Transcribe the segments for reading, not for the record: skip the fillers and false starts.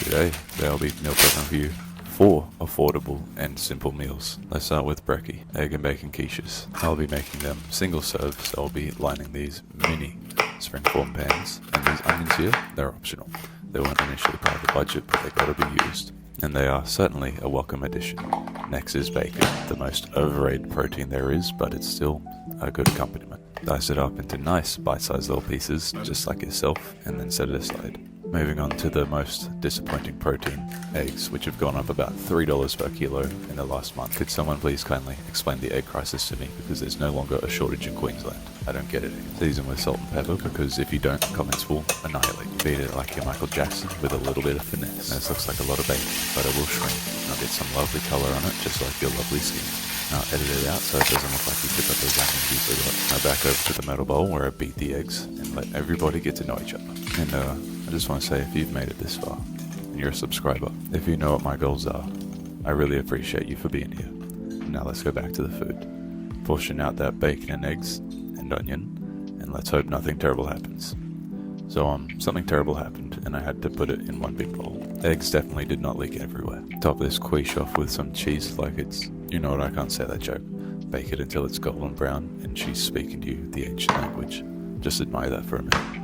Today, they'll be meal prepping for you 4 affordable and simple meals. Let's start with Brekkie, egg and bacon quiches. I'll be making them single serve, so I'll be lining these mini springform pans. And these onions here, they're optional. They weren't initially part of the budget, but they gotta be used. And they are certainly a welcome addition. Next is bacon, the most overrated protein there is, but it's still a good accompaniment. Dice it up into nice bite-sized little pieces, just like yourself, and then set it aside. Moving on to the most disappointing protein, eggs, which have gone up about $3 per kilo in the last month. Could someone please kindly explain the egg crisis to me, because there's no longer a shortage in Queensland. I don't get it. Season with salt and pepper, because if you don't, comments will annihilate you. Beat it like your Michael Jackson with a little bit of finesse. This looks like a lot of bacon, but it will shrink. I'll get some lovely colour on it, just like your lovely skin. Now edit it out so it doesn't look like you took up those onions you forgot. Now back over to the metal bowl where I beat the eggs and let everybody get to know each other. And I just want to say, if you've made it this far, and you're a subscriber, if you know what my goals are, I really appreciate you for being here. Now let's go back to the food. Portion out that bacon and eggs and onion, and let's hope nothing terrible happens. So something terrible happened, and I had to put it in one big bowl. Eggs definitely did not leak everywhere. Top this quiche off with some cheese like it's, you know what, I can't say that joke. Bake it until it's golden brown, and she's speaking to you the ancient language. Just admire that for a minute.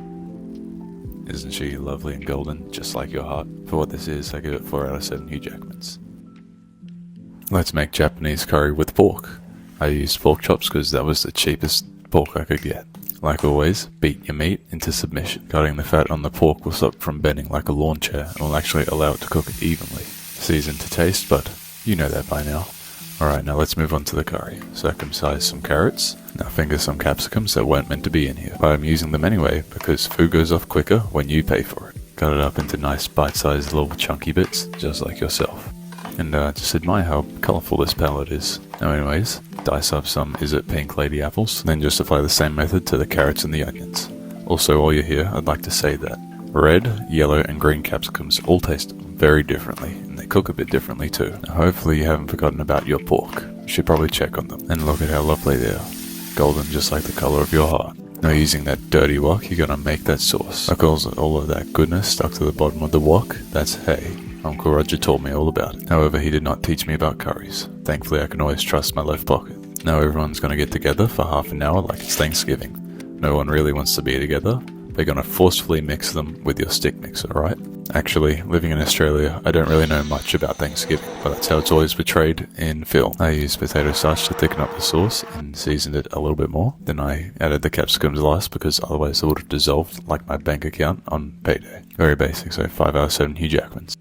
Isn't she lovely and golden, just like your heart? For what this is, I give it 4 out of 7 Hugh Jackmans. Let's make Japanese curry with pork. I used pork chops because that was the cheapest pork I could get. Like always, beat your meat into submission. Cutting the fat on the pork will stop from bending like a lawn chair and will actually allow it to cook evenly. Season to taste, but you know that by now. Alright, now let's move on to the curry. Circumcise some carrots. Now finger some capsicums that weren't meant to be in here. But I'm using them anyway because food goes off quicker when you pay for it. Cut it up into nice bite-sized little chunky bits, just like yourself. And just admire how colourful this palette is. Now anyways, dice up some Is It Pink Lady apples, then just apply the same method to the carrots and the onions. Also, while you're here, I'd like to say that red, yellow and green capsicums all taste very differently, and they cook a bit differently too. Now, hopefully you haven't forgotten about your pork. You should probably check on them. And look at how lovely they are. Golden just like the colour of your heart. Now using that dirty wok, you're gonna make that sauce. Of course, all of that goodness stuck to the bottom of the wok, that's hay. Uncle Roger told me all about it. However, he did not teach me about curries. Thankfully, I can always trust my left pocket. Now everyone's gonna get together for half an hour like it's Thanksgiving. No one really wants to be together. We're gonna forcefully mix them with your stick mixer, right? Actually, living in Australia, I don't really know much about Thanksgiving, but that's how it's always portrayed in film. I used potato starch to thicken up the sauce and seasoned it a little bit more. Then I added the capsicums last because otherwise it would have dissolved like my bank account on payday. Very basic, so 5 out of 7 Hugh Jackmans.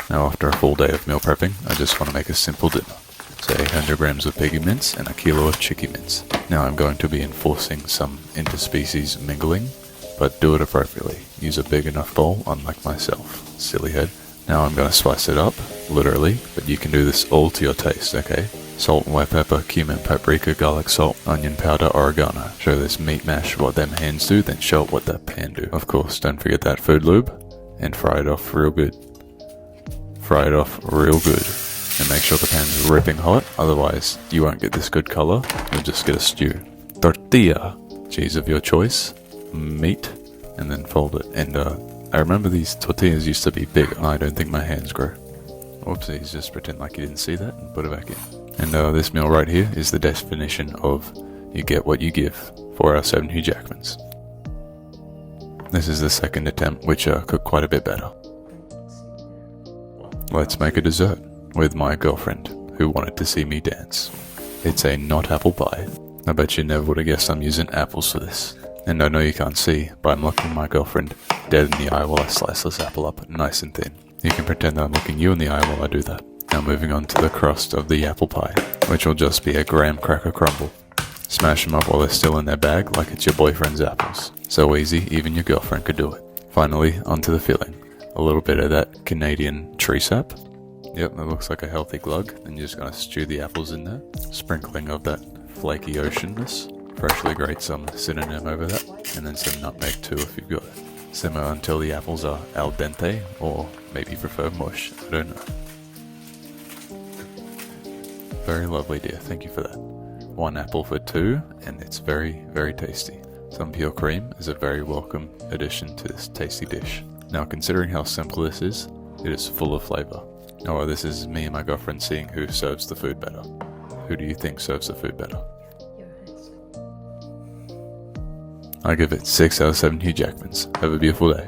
Now after a full day of meal prepping, I just want to make a simple dinner. So 800 grams of piggy mince and a kilo of chicky mince. Now I'm going to be enforcing some interspecies mingling, but do it appropriately. Use a big enough bowl, unlike myself. Silly head. Now I'm going to spice it up, literally, but you can do this all to your taste, okay? Salt, white pepper, cumin, paprika, garlic salt, onion powder, oregano. Show this meat mash what them hands do, then show it what that pan do. Of course, don't forget that food lube, and fry it off real good. Fry it off real good. And make sure the pan's ripping hot, otherwise you won't get this good color, you'll just get a stew. Tortilla, cheese of your choice, meat, and then fold it. And I remember these tortillas used to be big. I don't think my hands grow. Whoopsies, just pretend like you didn't see that and put it back in. And this meal right here is the definition of you get what you give. 4 out of 7 Hugh Jackmans. This is the second attempt, which cooked quite a bit better. Let's make a dessert with my girlfriend, who wanted to see me dance. It's a not apple pie. I bet you never would have guessed I'm using apples for this. And I know you can't see, but I'm looking my girlfriend dead in the eye while I slice this apple up nice and thin. You can pretend that I'm looking you in the eye while I do that. Now moving on to the crust of the apple pie, which will just be a graham cracker crumble. Smash them up while they're still in their bag like it's your boyfriend's apples. So easy, even your girlfriend could do it. Finally, onto the filling. A little bit of that Canadian tree sap. Yep, that looks like a healthy glug. And you're just going to stew the apples in there. Sprinkling of that flaky oceanness. Freshly grate some cinnamon over that. And then some nutmeg too if you've got it. Simmer until the apples are al dente, or maybe prefer mush, I don't know. Very lovely dear, thank you for that. 1 apple for 2, and it's very, very tasty. Some pure cream is a very welcome addition to this tasty dish. Now, considering how simple this is, it is full of flavor. Oh, this is me and my girlfriend seeing who serves the food better. Who do you think serves the food better? Your host. I give it 6 out of 7 Hugh Jackmans. Have a beautiful day.